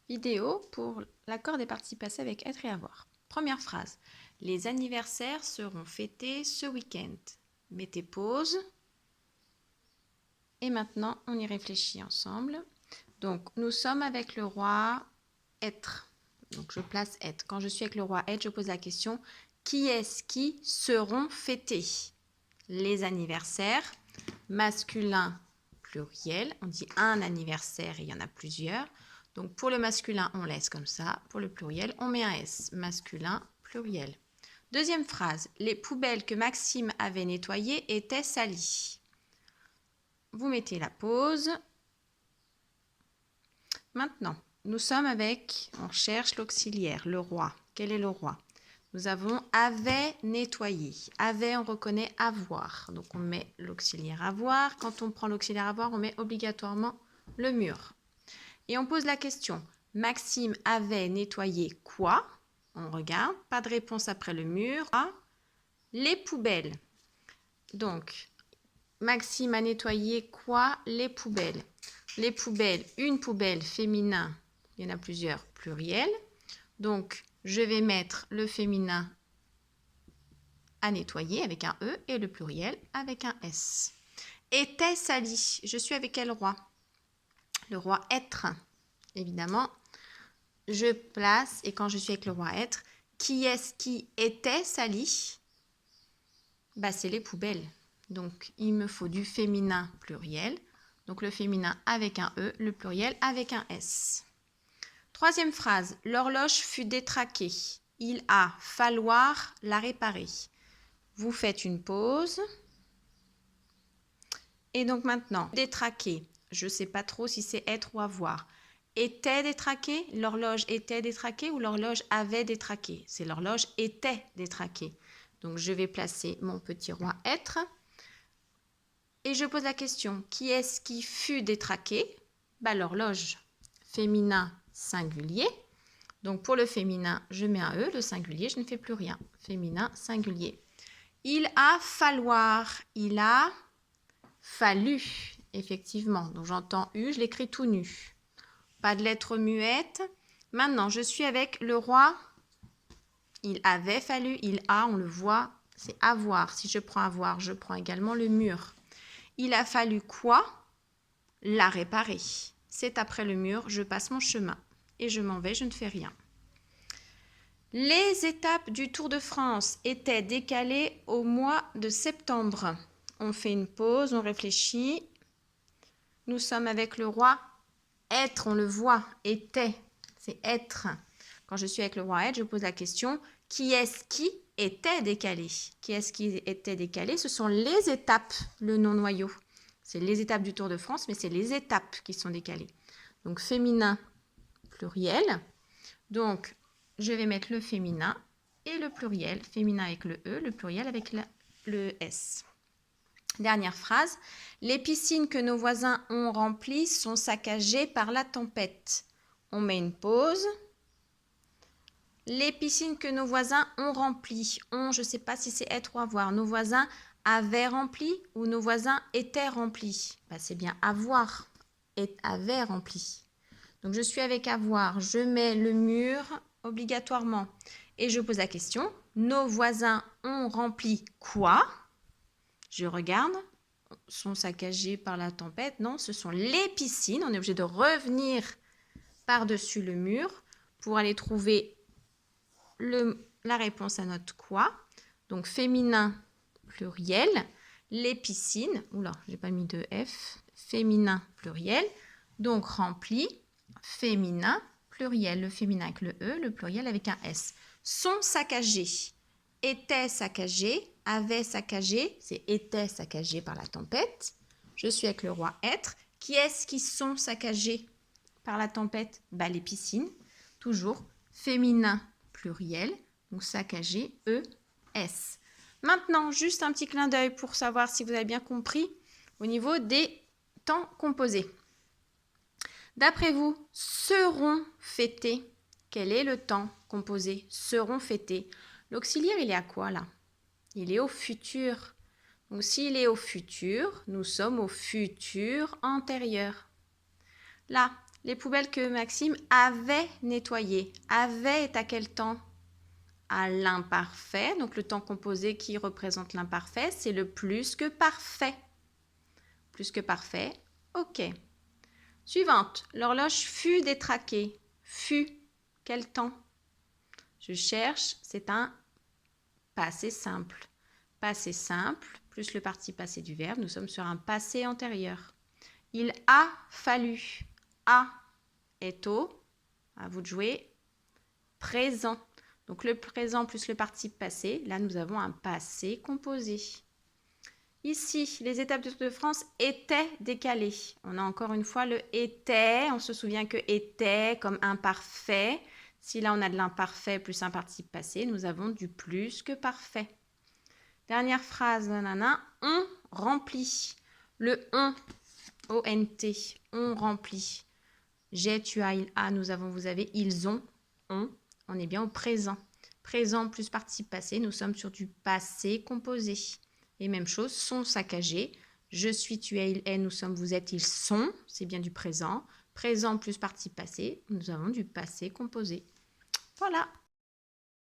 Vidéo pour l'accord des participes passés avec être et avoir. Première phrase. Les anniversaires seront fêtés ce week-end. Mettez pause. Et maintenant, on y réfléchit ensemble. Donc, nous sommes avec le roi être. Donc, je place être. Quand je suis avec le roi être, je pose la question qui est-ce qui seront fêtés? Les anniversaires, masculin, pluriel. On dit un anniversaire et il y en a plusieurs. Donc, pour le masculin, on laisse comme ça. Pour le pluriel, on met un S. Masculin, pluriel. Deuxième phrase. Les poubelles que Maxime avait nettoyées étaient salies. Vous mettez la pause. Maintenant, nous sommes avec, on cherche l'auxiliaire, le roi. Quel est le roi? Nous avons avait nettoyé. Avait, on reconnaît avoir. Donc, on met l'auxiliaire avoir. Quand on prend l'auxiliaire avoir, on met obligatoirement le mur. Et on pose la question, Maxime avait nettoyé quoi? On regarde, pas de réponse après le mur. Les poubelles. Donc, Maxime a nettoyé quoi? Les poubelles. Les poubelles, une poubelle féminin, il y en a plusieurs, pluriel. Donc, je vais mettre le féminin à nettoyer avec un E et le pluriel avec un S. Était sali. Je suis avec quel roi? Le roi être. Évidemment, je place, et quand je suis avec le roi être, qui est-ce qui était sali? Bah, c'est les poubelles. Donc, il me faut du féminin pluriel. Donc, le féminin avec un E, le pluriel avec un S. Troisième phrase. L'horloge fut détraquée. Il a falloir la réparer. Vous faites une pause. Et donc maintenant, détraquer. Je ne sais pas trop si c'est être ou avoir. Était détraquée, l'horloge était détraquée ou l'horloge avait détraqué. C'est l'horloge était détraquée. Donc je vais placer mon petit roi être. Et je pose la question, qui est-ce qui fut détraqué? Bah, l'horloge. Féminin singulier. Donc pour le féminin, je mets un E, le singulier, je ne fais plus rien. Féminin singulier. Il a falloir, il a fallu, effectivement. Donc j'entends U, je l'écris tout nu. Pas de lettre muette. Maintenant, je suis avec le roi. Il avait fallu, il a, on le voit, c'est avoir. Si je prends avoir, je prends également le mur. Il a fallu quoi? La réparer. C'est après le mur, je passe mon chemin. Et je m'en vais, je ne fais rien. Les étapes du Tour de France étaient décalées au mois de septembre. On fait une pause, on réfléchit. Nous sommes avec le roi être, on le voit, était, c'est être. Quand je suis avec le roi être, je pose la question, qui est-ce qui était décalé? Qui est-ce qui était décalé? Ce sont les étapes, le non-noyau. C'est les étapes du Tour de France, mais c'est les étapes qui sont décalées. Donc, féminin, pluriel. Donc, je vais mettre le féminin et le pluriel. Féminin avec le E, le pluriel avec le S. Dernière phrase. Les piscines que nos voisins ont remplies sont saccagées par la tempête. On met une pause. Les piscines que nos voisins ont remplies. Je ne sais pas si c'est être ou avoir. Nos voisins avaient rempli ou nos voisins étaient remplis. Bah, c'est bien avoir et avaient rempli. Donc, je suis avec avoir. Je mets le mur obligatoirement. Et je pose la question. Nos voisins ont rempli quoi? Je regarde. Sont saccagés par la tempête. Non, ce sont les piscines. On est obligé de revenir par-dessus le mur pour aller trouver la réponse à notre quoi. Donc, féminin pluriel. Les piscines. Oula, j'ai pas mis de F. Féminin pluriel. Donc, rempli. Féminin pluriel. Le féminin avec le E, le pluriel avec un S. Sont saccagés. Étaient saccagés. Avait saccagé. C'est était saccagé par la tempête. Je suis avec le roi être. Qui est-ce qui sont saccagés par la tempête? Bah, les piscines. Toujours. Féminin pluriel. Donc saccagé. E, S. Maintenant, juste un petit clin d'œil pour savoir si vous avez bien compris au niveau des temps composés. D'après vous, seront fêtés. Quel est le temps composé? Seront fêtés. L'auxiliaire, il est à quoi là? Il est au futur. Donc s'il est au futur, nous sommes au futur antérieur. Là, Les poubelles que Maxime avait nettoyées. Avait est à quel temps? À l'imparfait. Donc le temps composé qui représente l'imparfait, c'est le plus que parfait. Plus que parfait. OK. Suivante. L'horloge fut détraquée. Fut. Quel temps? Je cherche. C'est un passé simple. Passé simple, plus le participe passé du verbe. Nous sommes sur un passé antérieur. Il a fallu. A est au, à vous de jouer, présent. Donc le présent plus le participe passé, là nous avons un passé composé. Ici, les étapes du Tour de France étaient décalées. On a encore une fois le était, on se souvient que était comme imparfait. Si là on a de l'imparfait plus un participe passé, nous avons du plus que parfait. Dernière phrase, nanana, on remplit. Le on, O-N-T, on remplit. J'ai, tu as, il a, nous avons, vous avez, ils ont, on est bien au présent. Présent plus participe passé, nous sommes sur du passé composé. Et même chose, sont saccagés. Je suis, tu es, il est, nous sommes, vous êtes, ils sont, c'est bien du présent. Présent plus participe passé, nous avons du passé composé. Voilà.